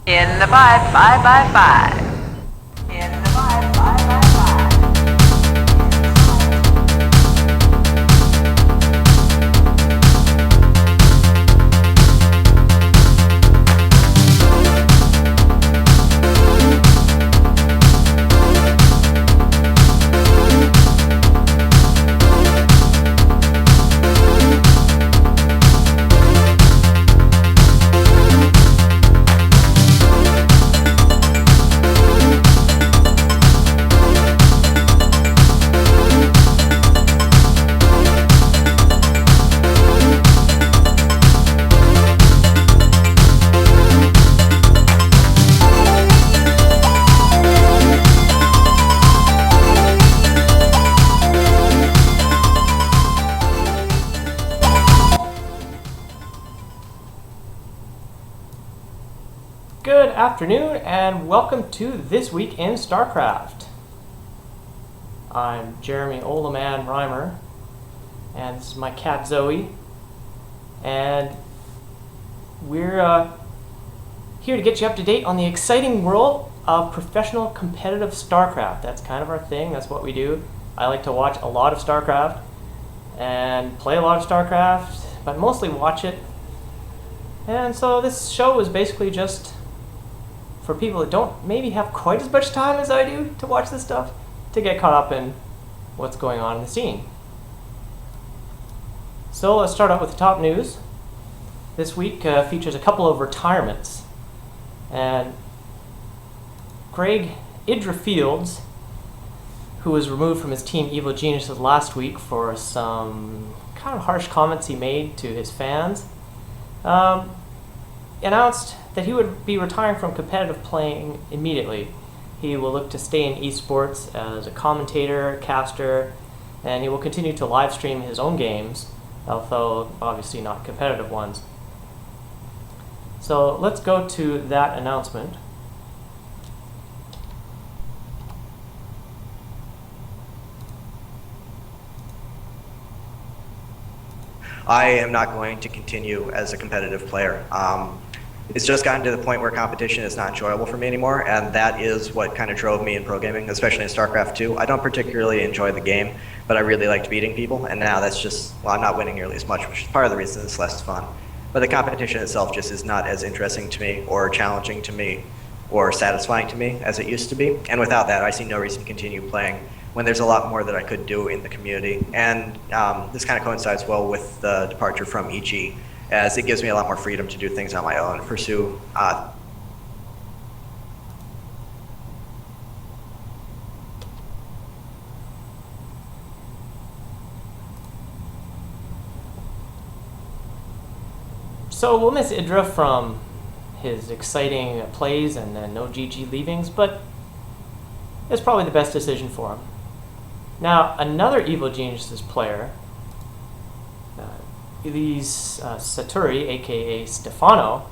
In the 5, 5 by 5. In the 5, 5 by 5. Good afternoon and welcome to This Week in Starcraft. I'm Jeremy Oleman Reimer and this is my cat Zoe, and we're here to get you up to date on the exciting world of professional competitive Starcraft. That's kind of our thing, that's what we do. I like to watch a lot of Starcraft and play a lot of Starcraft, but mostly watch it. And so this show is basically just for people that don't maybe have quite as much time as I do to watch this stuff, to get caught up in what's going on in the scene. So let's start out with the top news. This week features a couple of retirements. And Greg Idra Fields, who was removed from his team Evil Geniuses last week for some kind of harsh comments he made to his fans, announced that he would be retiring from competitive playing immediately. He will look to stay in esports as a commentator, caster, and he will continue to live stream his own games, although obviously not competitive ones. So let's go to that announcement. I am not going to continue as a competitive player. It's just gotten to the point where competition is not enjoyable for me anymore, and that is what kind of drove me in pro gaming, especially in Starcraft 2. I don't particularly enjoy the game, but I really liked beating people, and now that's just, well, I'm not winning nearly as much, which is part of the reason it's less fun. But the competition itself just is not as interesting to me, or challenging to me, or satisfying to me as it used to be. And without that, I see no reason to continue playing when there's a lot more that I could do in the community. And this kind of coincides well with the departure from EG, as it gives me a lot more freedom to do things on my own, pursue So we'll miss Idra from his exciting plays and no GG leavings, but it's probably the best decision for him. Now, another Evil Geniuses player, Elise Saturi, aka Stefano,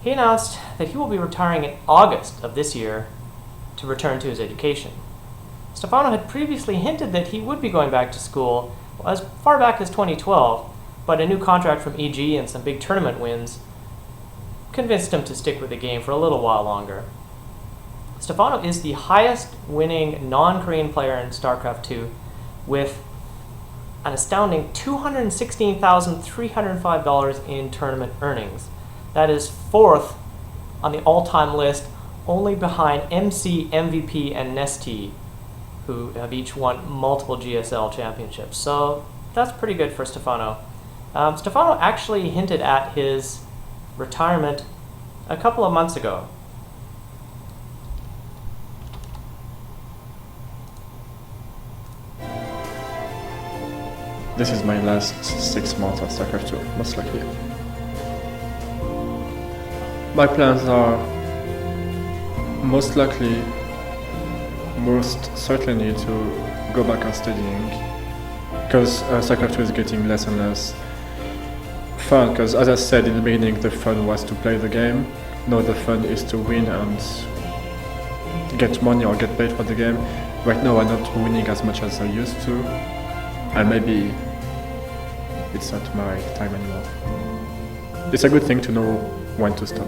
he announced that he will be retiring in August of this year to return to his education. Stefano had previously hinted that he would be going back to school as far back as 2012, but a new contract from EG and some big tournament wins convinced him to stick with the game for a little while longer. Stefano is the highest winning non-Korean player in StarCraft 2 with an astounding $216,305 in tournament earnings. That is fourth on the all-time list, only behind MC, MVP, and Nesty, who have each won multiple GSL championships. So that's pretty good for Stefano. Stefano actually hinted at his retirement a couple of months ago. This is my last 6 months of StarCraft 2, most likely. My plans are most likely, most certainly to go back on studying, because StarCraft 2 is getting less and less fun, because as I said in the beginning, the fun was to play the game. Now the fun is to win and get money or get paid for the game. Right now I'm not winning as much as I used to, and maybe it's not my time anymore. It's a good thing to know when to stop.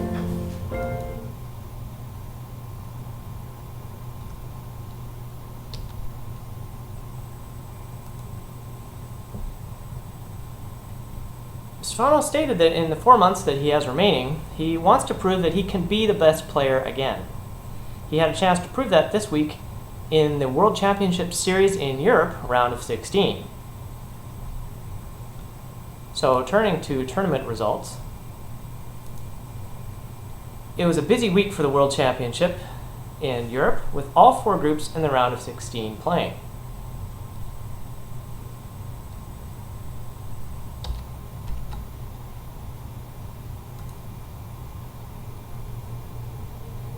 Stefano stated that in the 4 months that he has remaining, he wants to prove that he can be the best player again. He had a chance to prove that this week in the World Championship Series in Europe, round of 16. So turning to tournament results, it was a busy week for the World Championship in Europe, with all 4 groups in the round of 16 playing.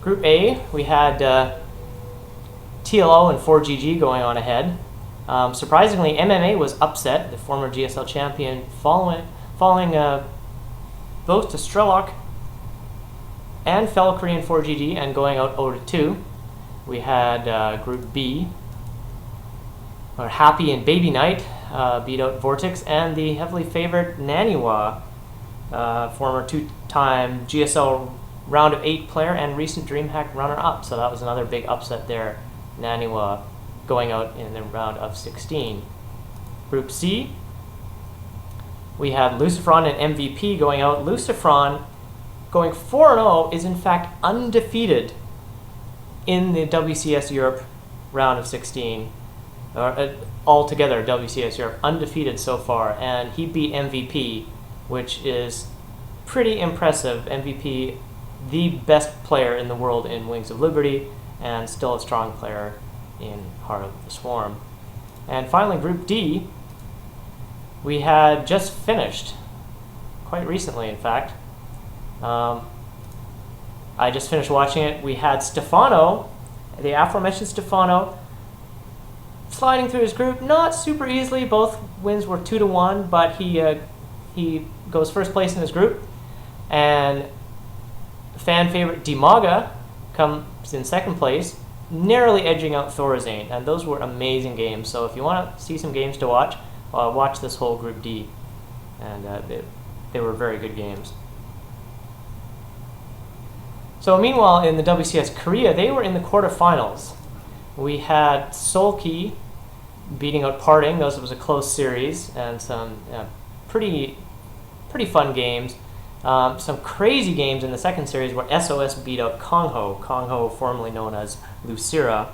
Group A, we had TLO and 4GG going on ahead. Surprisingly, MMA was upset, the former GSL champion, following both to Strelok and fellow Korean 4GG and going out 0-2. We had Group B, or Happy and Baby Night beat out Vortex and the heavily favored Naniwa, former 2-time GSL round of 8 player and recent DreamHack runner-up. So that was another big upset there. Naniwa going out in the round of 16. Group C, we had Lucifron and MVP going out. Lucifron, going 4-0, is in fact undefeated in the WCS Europe round of 16. Altogether, WCS Europe, undefeated so far. And he beat MVP, which is pretty impressive. MVP, the best player in the world in Wings of Liberty, and still a strong player in Heart of the Swarm. And finally, Group D, we had just finished, quite recently in fact. I just finished watching it. We had Stefano, the aforementioned Stefano, sliding through his group, not super easily. Both wins were 2-1, but he goes first place in his group. And fan favorite Dimaga comes in second place, narrowly edging out Thorazane, and those were amazing games. So if you want to see some games to watch, watch this whole Group D, and they were very good games. So meanwhile, in the WCS Korea, they were in the quarterfinals. We had Seoul-Ki beating out Parting. Those was a close series and some pretty fun games. Some crazy games in the second series where SOS beat out Kongho, formerly known as Lucira.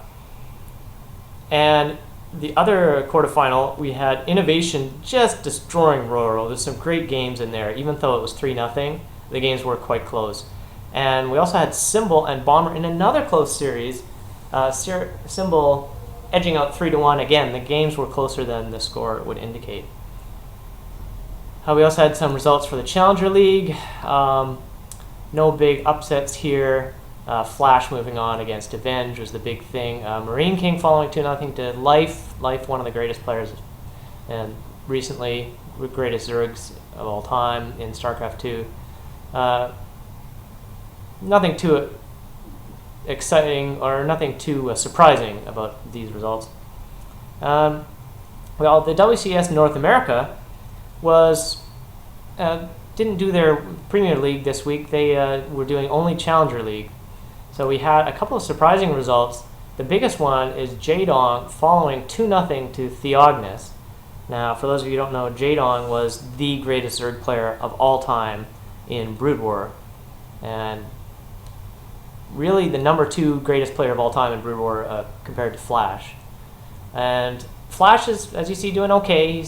And the other quarterfinal, we had Innovation just destroying Roro. There's some great games in there, even though it was 3-0. The games were quite close. And we also had Symbol and Bomber in another close series. Symbol edging out 3-1 again. The games were closer than the score would indicate. We also had some results for the Challenger League. No big upsets here. Flash moving on against Avenge was the big thing. Marine King following 2-0 to Life. Life, one of the greatest players, and recently the greatest Zergs of all time in Starcraft 2. Nothing too exciting or nothing too surprising about these results. Well, the WCS North America was didn't do their Premier League this week. They were doing only Challenger League. So we had a couple of surprising results. The biggest one is Jaedong following 2-0 to Theognis. Now, for those of you who don't know, Jaedong was the greatest Zerg player of all time in Brood War, and really the number 2 greatest player of all time in Brood War compared to Flash. And Flash is, as you see, doing okay.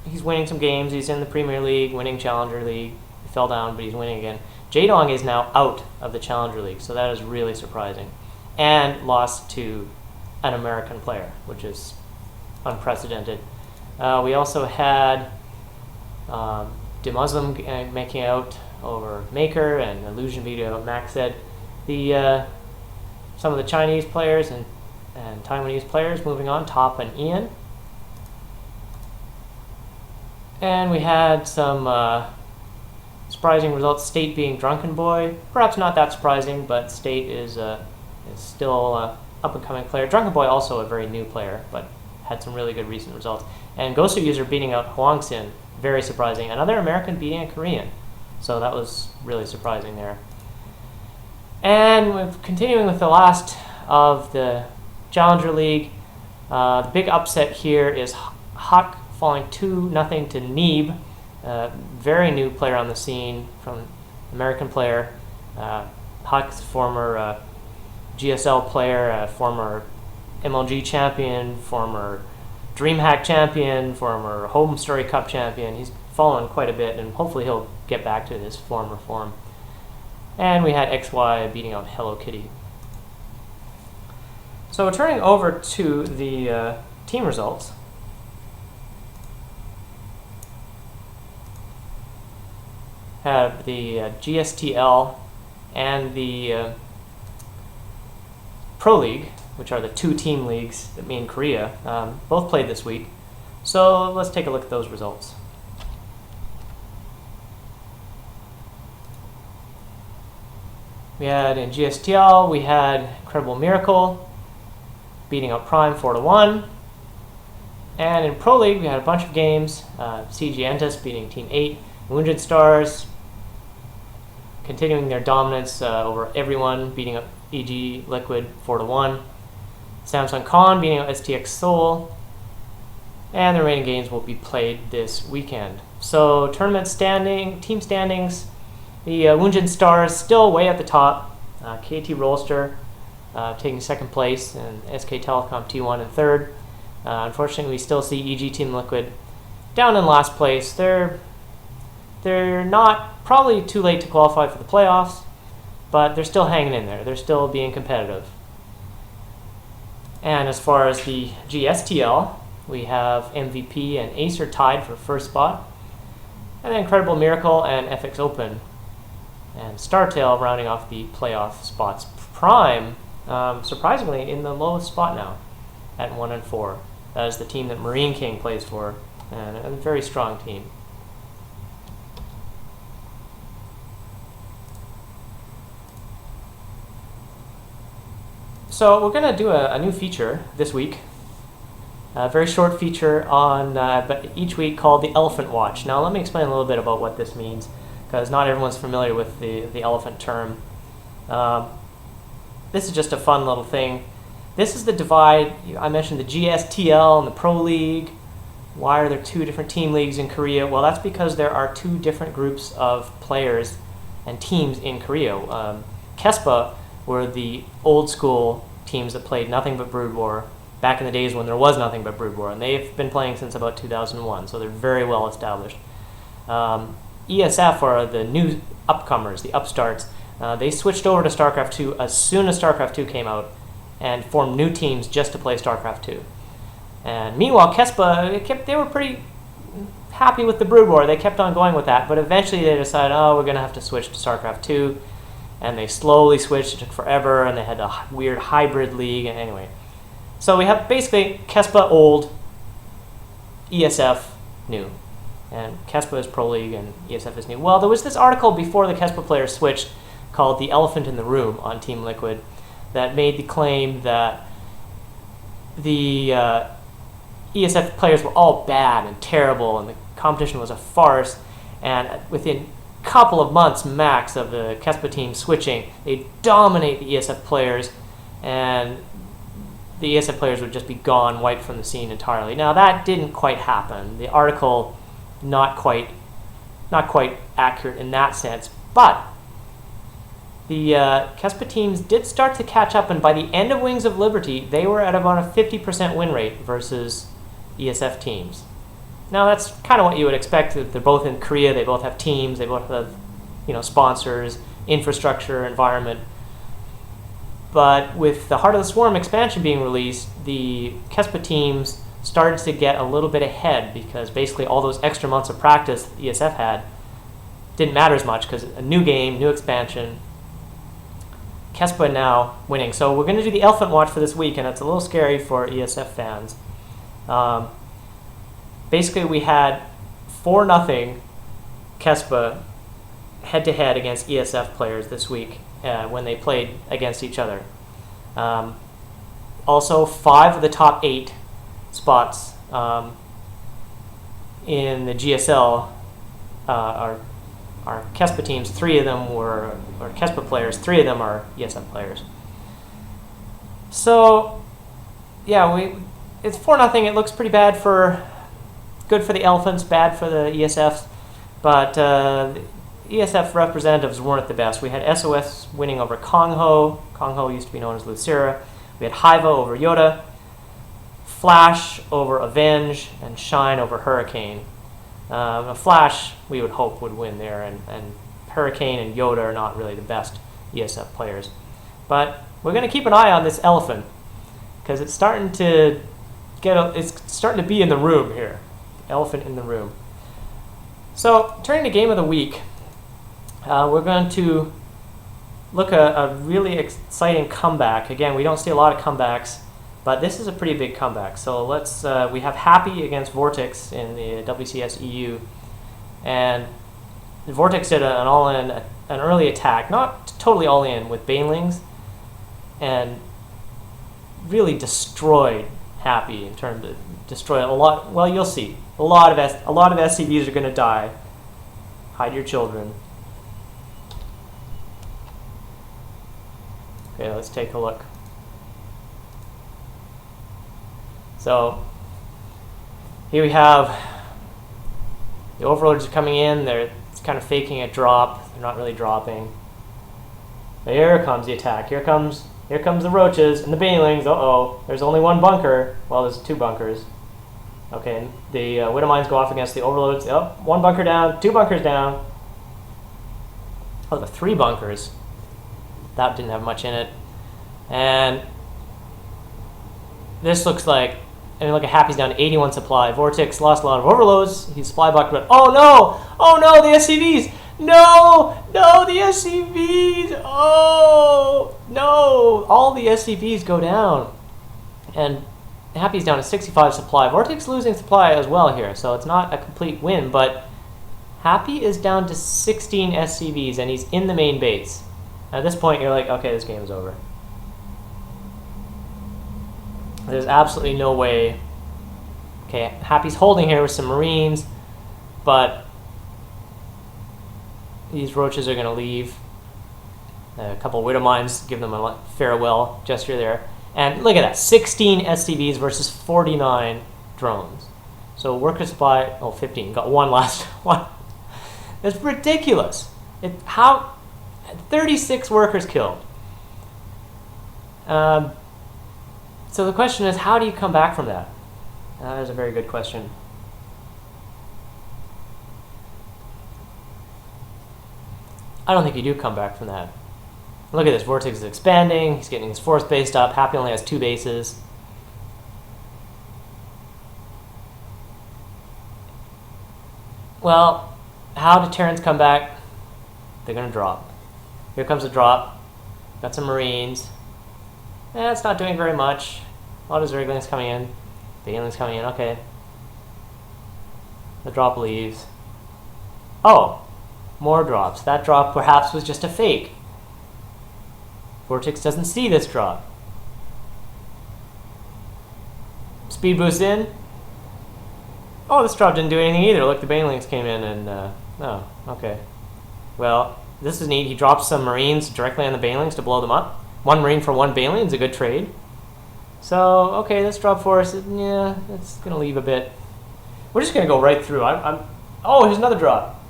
He's winning some games. He's in the Premier League, winning Challenger League. He fell down, but he's winning again. Jaedong is now out of the Challenger League, so that is really surprising. And lost to an American player, which is unprecedented. We also had DeMuslim making out over Maker, and Illusion video Max said. Some of the Chinese players and Taiwanese players moving on, Top and Ian. And we had some surprising results, State being Drunken Boy. Perhaps not that surprising, but State is still an up-and-coming player. Drunken Boy also a very new player, but had some really good recent results. And Gosu User beating out Huang Xin, very surprising. Another American beating a Korean, so that was really surprising there. And we're continuing with the last of the Challenger League. The big upset here is Huck falling 2-0 to Neeb. very new player on the scene, from American player, Huck's former GSL player, former MLG champion, former DreamHack champion, former Home Story Cup champion. He's fallen quite a bit, and hopefully he'll get back to his former form. And we had XY beating out Hello Kitty. So turning over to the team results. Had the GSTL and the Pro League, which are the two team leagues that me and Korea both played this week. So let's take a look at those results. We had in GSTL, we had Incredible Miracle beating out Prime 4-1. And in Pro League, we had a bunch of games. CG Entus beating Team 8. Wounded Stars continuing their dominance over everyone, beating up EG Liquid 4-1. Samsung Con beating out STX Seoul. And the remaining games will be played this weekend. So tournament team standings, the Wounded Stars still way at the top. KT Rolster taking second place, and SK Telecom T1 in third. Unfortunately, we still see EG Team Liquid down in last place. They're not probably too late to qualify for the playoffs, but they're still hanging in there. They're still being competitive. And as far as the GSTL, we have MVP and Acer tied for first spot, and then Incredible Miracle and FX Open, and Startail rounding off the playoff spots. Prime, surprisingly, in the lowest spot now at 1-4. That is the team that Marine King plays for, and a very strong team. So we're going to do a new feature this week. A very short feature on, but each week, called the Elephant Watch. Now let me explain a little bit about what this means, because not everyone's familiar with the elephant term. This is just a fun little thing. This is the divide. I mentioned the GSTL and the Pro League. Why are there two different team leagues in Korea? Well, that's because there are two different groups of players and teams in Korea. KESPA were the old school teams that played nothing but Brood War back in the days when there was nothing but Brood War, and they've been playing since about 2001, so they're very well established. ESF are the new upcomers, the upstarts. They switched over to Starcraft 2 as soon as Starcraft 2 came out and formed new teams just to play Starcraft 2. And meanwhile, KESPA, they were pretty happy with the Brood War. They kept on going with that, but eventually they decided, oh, we're going to have to switch to Starcraft 2. And they slowly switched. It took forever, and they had a weird hybrid league. And anyway, so we have basically KESPA old, ESF new. And KESPA is Pro League, and ESF is new. Well, there was this article before the KESPA players switched called The Elephant in the Room on Team Liquid that made the claim that the ESF players were all bad and terrible, and the competition was a farce. And within couple of months max of the KESPA team switching, they'd dominate the ESF players, and the ESF players would just be gone, wiped from the scene entirely. Now that didn't quite happen. The article not quite accurate in that sense, but the KESPA teams did start to catch up, and by the end of Wings of Liberty, they were at about a 50% win rate versus ESF teams. Now that's kind of what you would expect. They're both in Korea. They both have teams. They both have, sponsors, infrastructure, environment. But with the Heart of the Swarm expansion being released, the KESPA teams started to get a little bit ahead, because basically all those extra months of practice that ESF had didn't matter as much, because a new game, new expansion. KESPA now winning. So we're going to do the Elephant Watch for this week, and it's a little scary for ESF fans. Basically, we had 4-0 KESPA head-to-head against ESF players this week when they played against each other. Also, 5 of the top 8 spots in the GSL are KESPA teams. 3 of them are KESPA players. 3 of them are ESF players. So, yeah, it's 4-0. It looks pretty bad good for the Elephants, bad for the ESFs. But the ESF representatives weren't the best. We had SOS winning over Kongho. Kongho used to be known as Lucera. We had Hiva over Yoda, Flash over Avenge, and Shine over Hurricane. Flash, we would hope, would win there, and Hurricane and Yoda are not really the best ESF players. But we're going to keep an eye on this elephant, because it's starting to be in the room here. Elephant in the room. So, turning to Game of the Week, we're going to look at a really exciting comeback. Again, we don't see a lot of comebacks, but this is a pretty big comeback. So let's we have Happy against Vortex in the WCS EU, and Vortex did an early attack, not totally all in, with Banelings, and really destroyed Happy in terms of destroy a lot. Well, you'll see. A lot of SCVs are going to die. Hide your children. Okay, let's take a look. So here we have the Overlords are coming in. They're kind of faking a drop. They're not really dropping. But here comes the attack. Here comes the Roaches and the Banelings. Uh-oh. There's only one bunker. Well, there's two bunkers. Okay, and the Widowmines go off against the Overlords. Oh, one bunker down, two bunkers down. Oh, the three bunkers. That didn't have much in it. And this looks like, look at Happy's down to 81 supply. Vortex lost a lot of Overloads. He's supply bucked, but oh no, the SCVs! No, the SCVs! Oh, no! All the SCVs go down. And Happy's down to 65 supply. Vortex losing supply as well here, so it's not a complete win, but Happy is down to 16 SCVs, and he's in the main base. At this point, you're like, okay, this game is over. There's absolutely no way. Okay, Happy's holding here with some Marines, but these Roaches are going to leave. A couple Widowmines give them a farewell gesture there. And look at that, 16 SCVs versus 49 drones. So worker supply, 15, got one last one. That's ridiculous. 36 workers killed. So the question is, how do you come back from that? That is a very good question. I don't think you do come back from that. Look at this, Vortex is expanding, he's getting his force based up, Happy only has 2 bases. Well, how do Terrans come back? They're going to drop. Here comes a drop. Got some Marines. It's not doing very much. A lot of Zerglings coming in. Banelings coming in, okay. The drop leaves. Oh, more drops. That drop perhaps was just a fake. Vortex doesn't see this drop. Speed boost in. Oh, this drop didn't do anything either. Look, the Banelings came in and, oh, okay. Well, this is neat. He drops some Marines directly on the Banelings to blow them up. 1 Marine for 1 Baneling is a good trade. So, okay, this drop force, yeah, it's going to leave a bit. We're just going to go right through. Oh, here's another drop.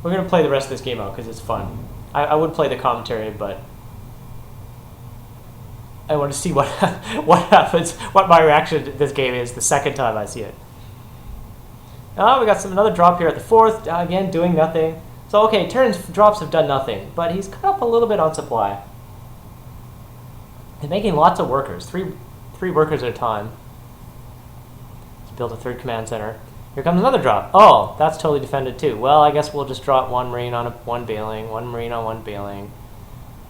We're going to play the rest of this game out because it's fun. I would play the commentary, but I want to see what what happens, what my reaction to this game is the second time I see it. Oh, we got another drop here at the 4th. Again, doing nothing. So, okay, Terran's drops have done nothing, but he's cut up a little bit on supply. He's making lots of workers, three workers at a time. He's built a 3rd command center. Here comes another drop. Oh, that's totally defended too. Well, I guess we'll just drop 1 Marine on 1 Baneling, 1 Marine on 1 Baneling.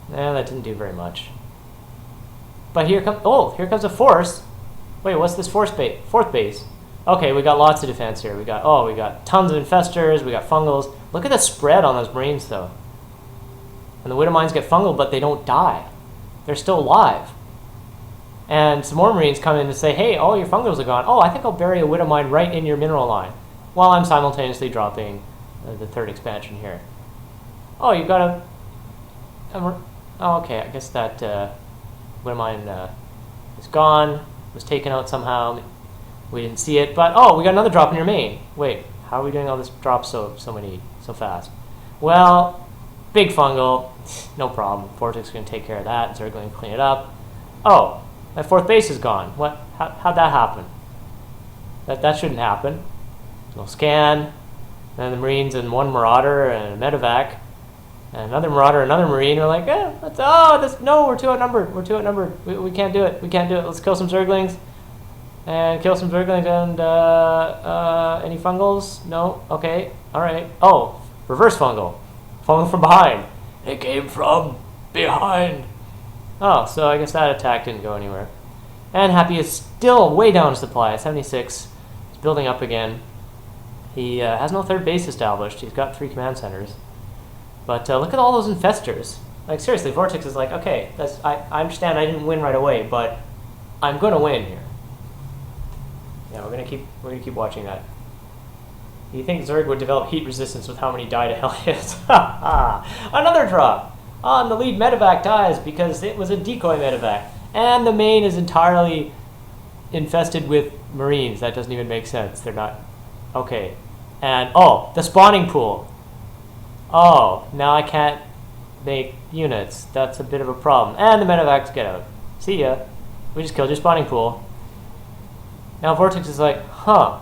That didn't do very much. But here comes a force. Wait, what's this 4th base? Okay, we got lots of defense here. We got tons of infestors, we got fungals. Look at the spread on those Marines though. And the Widowmines get fungal, but they don't die. They're still alive. And some more Marines come in and say, hey, all your fungals are gone. Oh, I think I'll bury a Widowmine right in your mineral line, while I'm simultaneously dropping the 3rd expansion here. Oh, you've got oh, okay, I guess that Widowmine is gone, was taken out somehow. We didn't see it, but oh, we got another drop in your main. Wait, How are we doing all this drop so fast? Well, big fungal, no problem. Vortex is going to take care of that. Zerg going to clean it up. Oh, my 4th base is gone. What? How'd that happen? That shouldn't happen. No scan. And the Marines and 1 Marauder and a medevac. And another Marauder, another Marine. We're like, no, we're too outnumbered. We're too outnumbered. We can't do it. We can't do it. Let's kill some Zerglings. And kill some Zerglings and any fungals? No? Okay. Alright. Oh, reverse fungal. Fungal from behind. It came from behind. Oh, so I guess that attack didn't go anywhere. And Happy is still way down in supply, 76. He's building up again. He has no 3rd base established. He's got 3 command centers. But look at all those infestors. Like, seriously, Vortex is like, okay, I understand I didn't win right away, but I'm going to win here. Yeah, we're gonna keep watching that. Do you think Zerg would develop heat resistance with how many die to Hellions? Another drop! On the lead medevac dies because it was a decoy medevac. And the main is entirely infested with Marines. That doesn't even make sense. They're not... Okay. And, oh, the spawning pool. Oh, now I can't make units. That's a bit of a problem. And the medevacs get out. See ya. We just killed your spawning pool. Now Vortex is like, huh.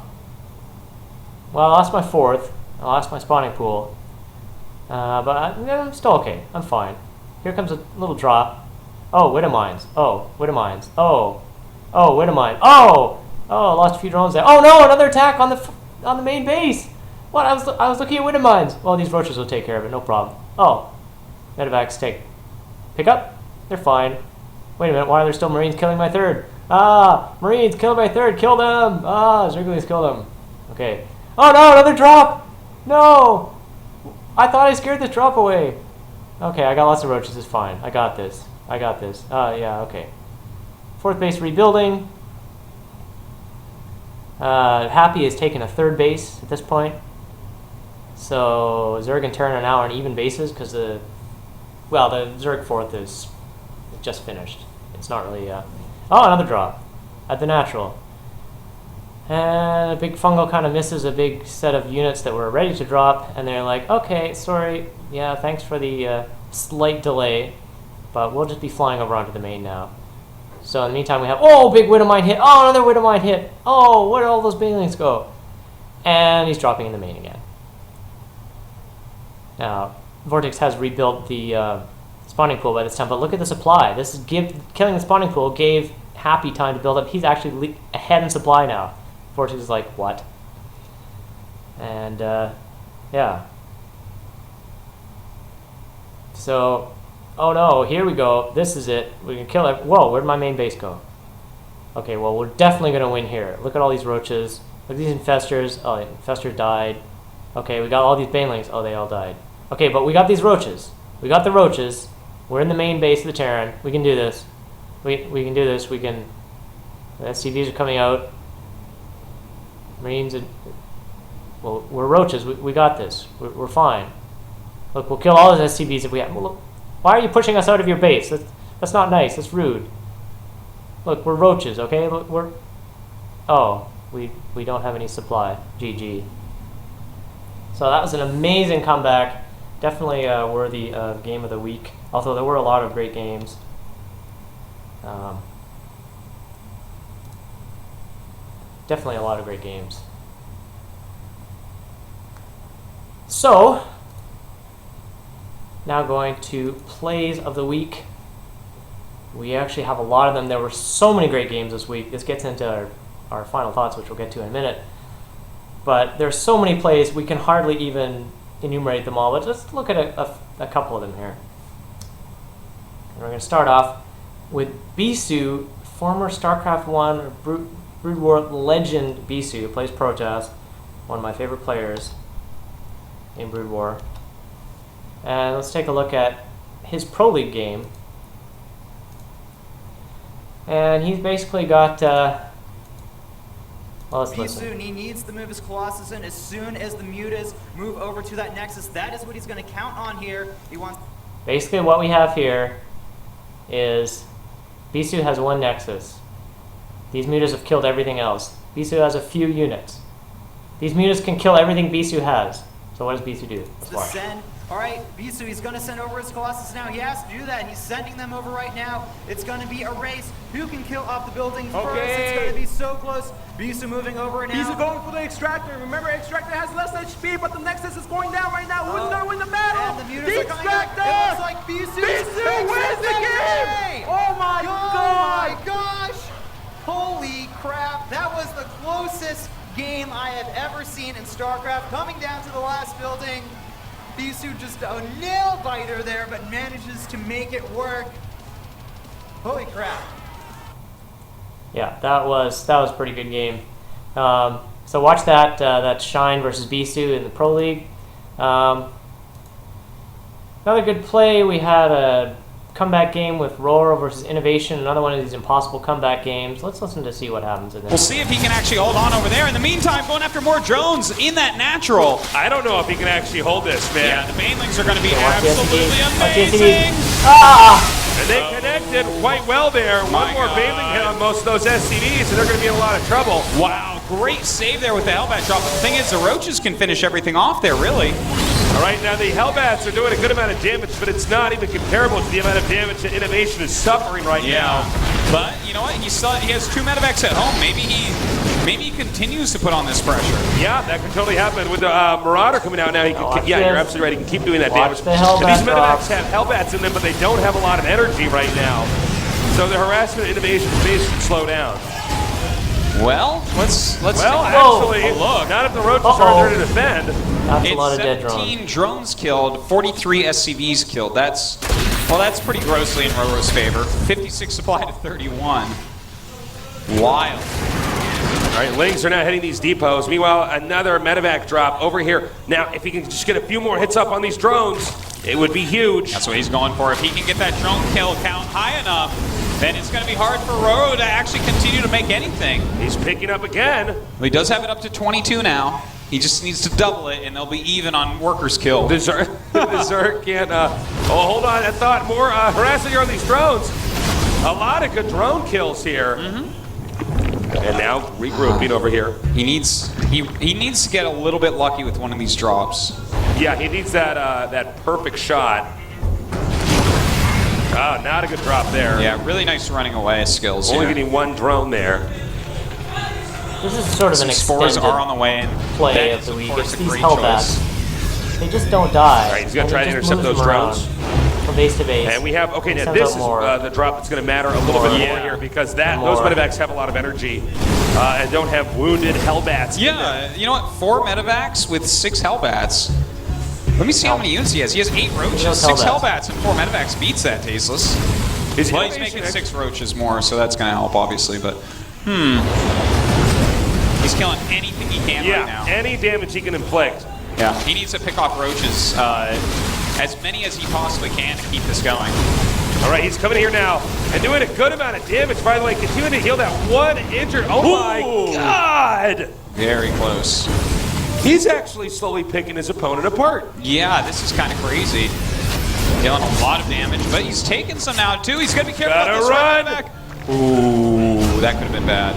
Well, I lost my 4th. I lost my spawning pool. But I'm still okay. I'm fine. Here comes a little drop. Oh, Widow Mines. Oh, Widow Mines. Oh. Oh, Widow Mine. Oh! Oh, I lost a few drones there. Oh no, another attack on the main base! What? I was looking at Widow Mines. Well, these roaches will take care of it, no problem. Oh. Medevacs pick up. They're fine. Wait a minute, why are there still Marines killing my 3rd? Ah! Marines, kill my 3rd, kill them! Ah, Zerglings, kill them. Okay. Oh no, another drop! No! I thought I scared this drop away. Okay, I got lots of roaches, it's fine. I got this. Yeah, okay. 4th base rebuilding. Happy has taken a 3rd base at this point. So Zerg and Terran are now on even bases because the Zerg 4th is just finished. It's not really... Oh, another drop at the natural. And a big fungal kind of misses a big set of units that were ready to drop, and they're like, okay, sorry, yeah, thanks for the slight delay, but we'll just be flying over onto the main now. So in the meantime, we have, oh, big Widow Mine hit, oh, another Widow Mine hit, oh, where did all those banelings go? And he's dropping in the main again. Now, Vortex has rebuilt the spawning pool by this time, but look at the supply. This is killing the spawning pool gave Happy time to build up. He's actually ahead in supply now. Vortex is like, what? And, yeah. So, oh no, here we go. This is it. We can kill it. Whoa, where'd my main base go? Okay, well, we're definitely going to win here. Look at all these roaches. Look at these infestors. Oh, the infestor died. Okay, we got all these banelings. Oh, they all died. Okay, but we got these roaches. We got the roaches. We're in the main base of the Terran. We can do this. We can do this. We can... The SCVs are coming out. Marines and... Well, we're roaches. We got this. We're fine. Look, we'll kill all those SCVs if we have... Well, look, why are you pushing us out of your base? That's not nice. That's rude. Look, we're roaches, okay? Look, we're... Oh, we don't have any supply. GG. So that was an amazing comeback. Definitely worthy of Game of the Week. Although there were a lot of great games. Definitely a lot of great games. So, now going to Plays of the Week. We actually have a lot of them. There were so many great games this week. This gets into our final thoughts, which we'll get to in a minute. But there's so many plays, we can hardly even enumerate them all. But let's look at a couple of them here. And we're going to start off with Beso, former Starcraft 1 Brood War legend Beso, who plays Protoss, one of my favorite players in Brood War. And let's take a look at his Pro League game. And he's basically got... well, let's listen. He needs to move his Colossus in as soon as the Mutas move over to that Nexus. That is what he's going to count on here. He wants... Basically what we have here is Beso has one Nexus. These Mutas have killed everything else. Beso has a few units. These mutas can kill everything Beso has. So what does Beso do? Let's To watch. send. All right, Beso, he's going to send over his Colossus now. He has to do that. He's sending them over right now. It's going to be a race. Who can kill off the buildings first? It's going to be so close. Beso moving over now. Beso going for the Extractor. Remember, Extractor has less HP, but the Nexus is going down right now. Who's going to win the battle? And the mutas The are coming up. Extractor! It looks like Beso wins the game! Oh my god! Oh my gosh! Holy crap! That was the closest game I have ever seen in StarCraft. Coming down to the last building. Beso just a nail biter there, but manages to make it work. Holy crap! Yeah, that was a pretty good game. So watch that that Shine versus Beso in the Pro League. Another good play. We had a comeback game with Roro versus Innovation. Another one of these impossible comeback games. Let's listen to see what happens in this. We'll see if he can actually hold on over there. In the meantime, going after more drones in that natural. I don't know if he can actually hold this, man. Yeah, the banelings are going to be watch the absolutely SCV. Watch the SCV. amazing. And they connected quite well there. One more God. Bailing hit on most of those SCVs, and they're going to be in a lot of trouble. Wow, great save there with the Hellbat drop. But the thing is, the Roaches can finish everything off there, really. All right, now the Hellbats are doing a good amount of damage, but it's not even comparable to the amount of damage that Innovation is suffering right now. But you know what? He has 2 medevacs at home. Maybe he continues to put on this pressure. Yeah, that could totally happen with the Marauder coming out now. He can, yeah, you're absolutely right. He can keep doing that Watch damage. the Hellbat And these drops. medevacs have Hellbats in them, but they don't have a lot of energy right now. So the harassment Innovation phase should slow down. Well, let's. Well, Whoa. actually, Oh, look. not if the Roaches are there to defend. That's a It's lot of dead 17 drones. drones killed, 43 SCVs killed. That's pretty grossly in Roro's favor. 56 supply to 31. Wild. All right, Lings are now hitting these depots. Meanwhile, another medevac drop over here. Now, if he can just get a few more hits up on these drones, it would be huge. That's what he's going for. If he can get that drone kill count high enough, then it's going to be hard for Roro to actually continue to make anything. He's picking up again. Well, he does have it up to 22 now. He just needs to double it, and they'll be even on workers killed. The Zerg can't. Oh, hold on. I thought more harassing here on these drones. A lot of good drone kills here. And now regrouping over here. He needs to get a little bit lucky with one of these drops. Yeah, he needs that perfect shot. Oh, not a good drop there. Yeah, really nice running away skills. Only here. getting one drone there. This is sort of Some an spores extended are on the way in. play That of is, the week. course, It's a these great Hellbats. choice. They just don't die. All right, he's gonna And try it to just intercept moves those them around drones. from base to base. And we have, okay, now Sends this out is more. the drop that's going to matter a little bit more Yeah. here because those More. medevacs have a lot of energy and don't have wounded Hellbats. in them. Yeah, you know what? 4 medevacs with 6 Hellbats. Let me see how many units he has. He has 8 roaches, Those 6 Hellbats. Hellbats, and 4 medevacs beats that, Tasteless. His Well, he's innovation making 6 roaches more, so that's going to help, obviously, but he's killing anything he can Yeah, right now. any damage he can inflict. Yeah, he needs to pick off roaches, as many as he possibly can to keep this going. All right, he's coming here now and doing a good amount of damage. By the way, continuing to heal that one injured. Oh my God! Very close. He's actually slowly picking his opponent apart. Yeah, this is kind of crazy. Dealing a lot of damage, but he's taking some now too. He's got to be careful Gotta about this run. right back. Ooh, that could have been bad.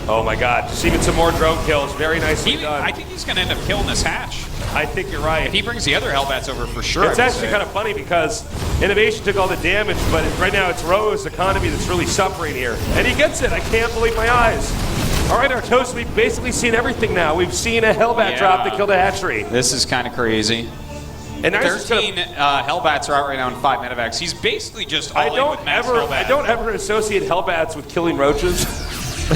Oh my God! Just even some more drone kills. Very nicely done. I think he's going to end up killing this hatch. I think you're right. If he brings the other Hellbats over for sure. It's actually kind of funny because Innovation took all the damage, but right now it's Roro's economy that's really suffering here. And he gets it. I can't believe my eyes. All right, Artos, we've basically seen everything now. We've seen a Hellbat drop that killed a hatchery. This is kind of crazy. And now he's just 13 Hellbats are out right now in 5 medevacs. He's basically just all in with max Hellbat. I don't ever associate Hellbats with killing roaches.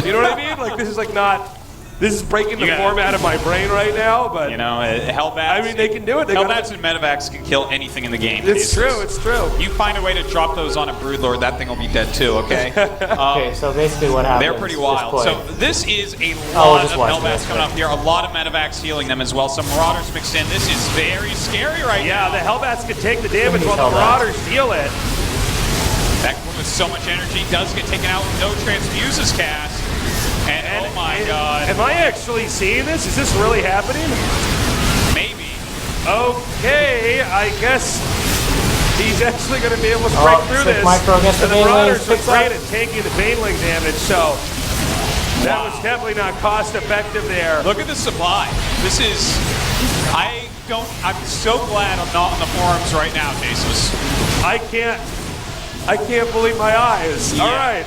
You know what I mean? Like this is like not. This is breaking the format of my brain right now, but You know, Hellbats. I mean, they can do it. They Hellbats and medevacs can kill anything in the game. It's true. It's true. You find a way to drop those on a Broodlord, that thing will be dead too. Okay. Okay, so basically what happens? They're pretty this wild. play. So this is a Oh, lot just of watch Hellbats this. coming up here. A lot of medevacs healing them as well. Some Marauders mixed in. This is very scary right Yeah, now. the Hellbats can take the damage while the Hellbats. Marauders deal it. That with so much energy does get taken out with no transfuses cast. And oh my God. Am I actually seeing this? Is this really happening? Maybe. Okay, I guess he's actually going to be able to break through sick this. micro against and the the Banelings, Marauders look picks up. great at taking the Baneling damage, so That was definitely not cost effective there. Look at the supply. This is, I'm so glad I'm not on the forums right now, Jesus. I can't believe my eyes. Yeah. All right.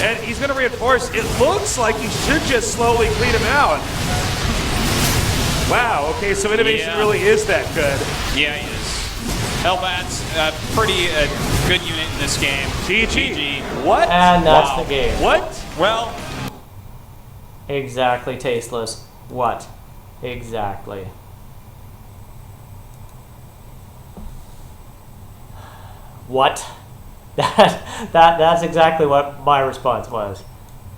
And he's going to reinforce. It looks like he should just slowly clean him out. Wow, okay, so Innovation really is that good. Yeah, he is. Hellbat's a pretty good unit in this game. GG. What? And that's the game. What? Well, Exactly, tasteless. What? Exactly. What? That's exactly what my response was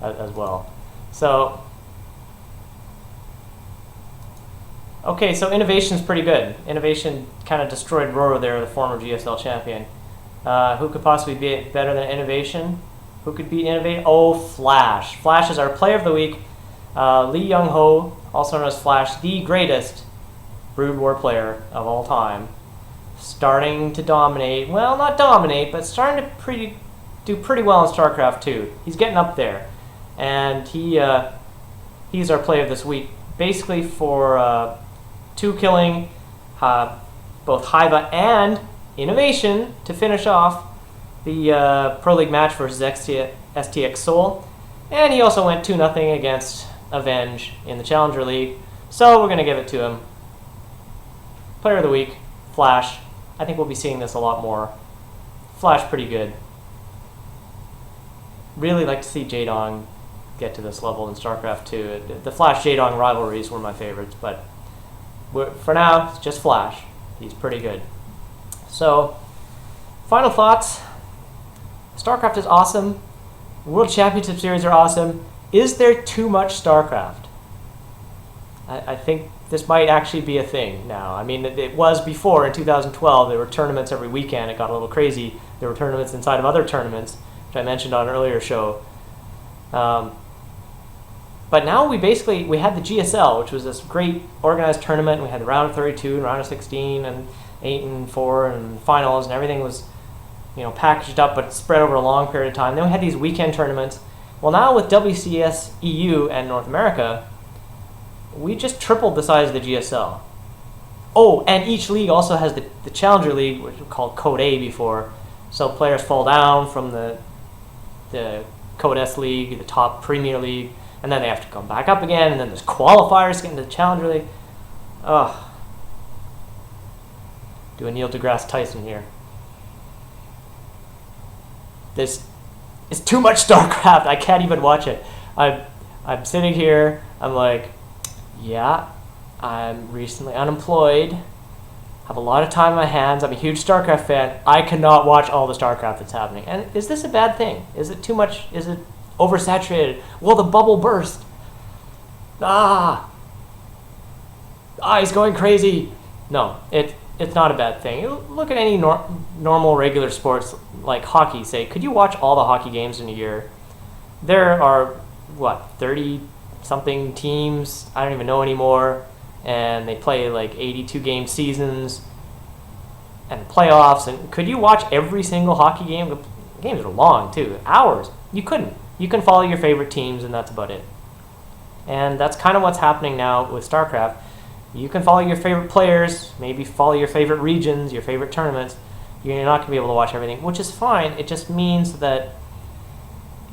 as well. So, okay, so Innovation's pretty good. Innovation kind of destroyed Roro there, the former GSL champion. Who could possibly be better than Innovation? Who could beat Innovate? Oh, Flash. Flash is our player of the week. Lee Young-ho, also known as Flash, the greatest Brood War player of all time. Starting to dominate. Well, not dominate, but starting to do pretty well in StarCraft 2. He's getting up there. And he's our player of this week. Basically for 2-killing both Hiva and Innovation to finish off the Pro League match versus STX Seoul. And he also went 2-0 against Avenge in the Challenger League. So we're going to give it to him. Player of the week, Flash. I think we'll be seeing this a lot more. Flash pretty good. Really like to see Jaedong get to this level in StarCraft 2. The Flash-Jaedong rivalries were my favorites, but for now, it's just Flash. He's pretty good. So, final thoughts. StarCraft is awesome. World Championship Series are awesome. Is there too much StarCraft? I think this might actually be a thing now. I mean, it was before in 2012. There were tournaments every weekend. It got a little crazy. There were tournaments inside of other tournaments, which I mentioned on an earlier show. But now we had the GSL, which was this great organized tournament. We had the round of 32 and round of 16 and 8 and 4 and finals, and everything was, packaged up but spread over a long period of time. Then we had these weekend tournaments. Well, now with WCS EU and North America, we just tripled the size of the GSL. Oh, and each league also has the Challenger League, which was called Code A before. So players fall down from the Code S League, the top Premier League, and then they have to come back up again, and then there's qualifiers to get into the Challenger League. Ugh. Do a Neil deGrasse Tyson here. This is too much StarCraft. I can't even watch it. I'm sitting here, I'm like, yeah, I'm recently unemployed, have a lot of time on my hands, I'm a huge StarCraft fan, I cannot watch all the StarCraft that's happening. And is this a bad thing? Is it too much? Is it oversaturated? Will the bubble burst? He's going crazy. No, it's not a bad thing. Look at any normal, regular sports like hockey, say. Could you watch all the hockey games in a year? There are, 30-something teams? I don't even know anymore. And they play like 82-game seasons and playoffs. And could you watch every single hockey game? The games are long, too. Hours. You couldn't. You can follow your favorite teams, and that's about it. And that's kind of what's happening now with StarCraft. You can follow your favorite players, maybe follow your favorite regions, your favorite tournaments. You're not going to be able to watch everything, which is fine. It just means that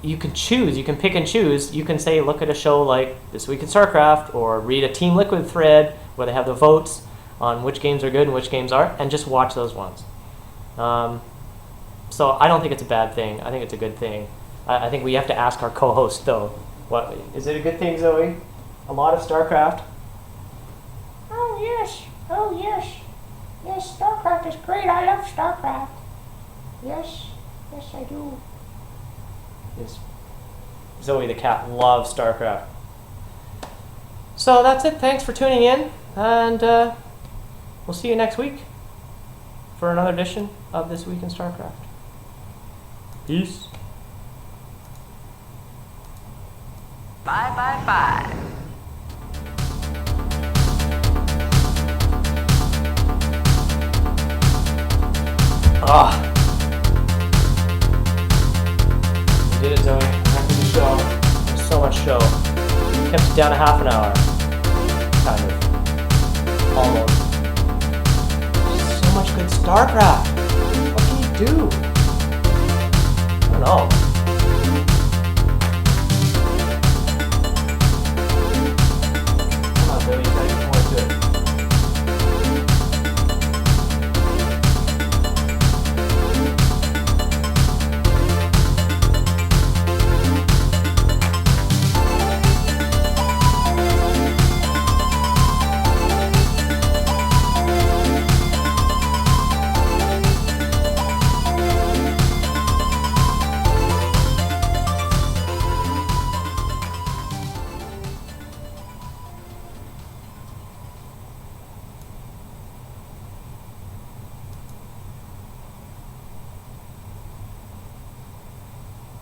you can choose. You can pick and choose. You can say, look at a show like This Week in StarCraft, or read a Team Liquid thread where they have the votes on which games are good and which games aren't, and just watch those ones. So I don't think it's a bad thing. I think it's a good thing. I think we have to ask our co-host, though. What is it a good thing, Zoe? A lot of StarCraft? Oh, yes. Oh, yes. Yes, StarCraft is great. I love StarCraft. Yes. Yes, I do. Yes. Zoe the cat loves StarCraft. So that's it. Thanks for tuning in. And we'll see you next week for another edition of This Week in StarCraft. Peace. Bye, bye, bye. We did it, Zoe. After the show. I'm so much show. Kept it down a half an hour. Kind of. Almost. So much good StarCraft. What can you do? I don't know.